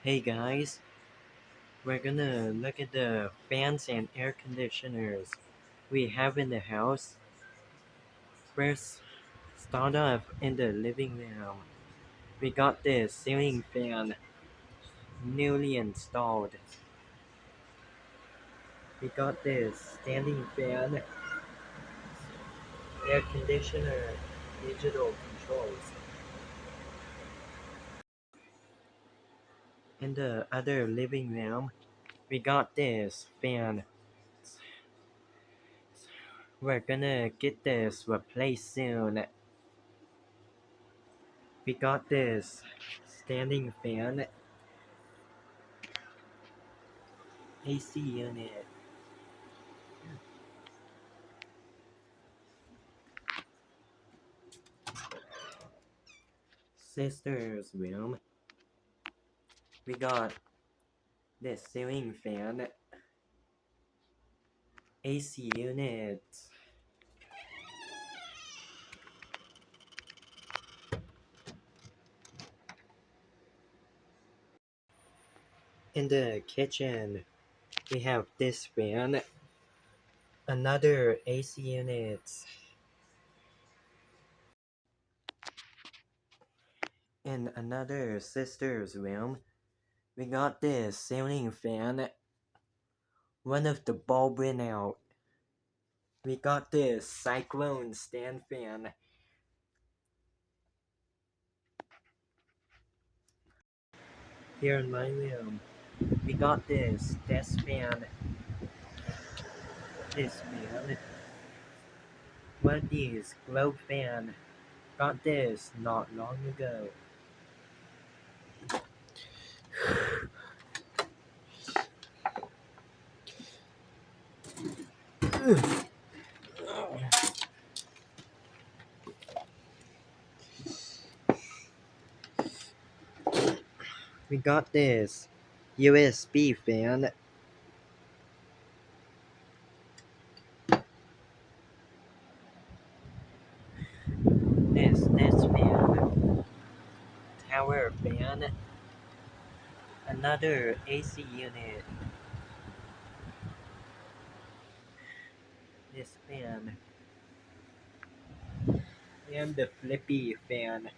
Hey guys, we're gonna look at the fans and air conditioners we have in the house. First, start off in the living room. We got this ceiling fan, newly installed. We got this standing fan, air conditioner, digital controls. In the other living room, we got this fan. We're gonna get this replaced soon. We got this standing fan, AC unit. Sister's room. We got this ceiling fan, AC unit. In the kitchen, we have this fan, another AC unit. In another sister's room, we got this ceiling fan. One of the bulb went out. We got this cyclone stand fan. Here in my room, we got this desk fan. This fan. One of these globe fan. Got this not long ago. We got this USB fan. This fan. Tower fan. Another AC unit. This fan. And the flippy fan.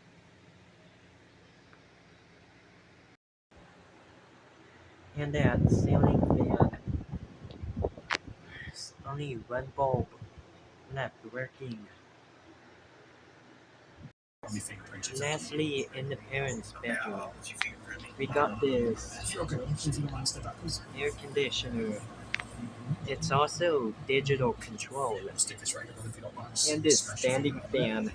And that ceiling fan. There's only one bulb left working. Lastly, in the parents' bedroom, we got this air conditioner. It's also digital control. And this standing fan.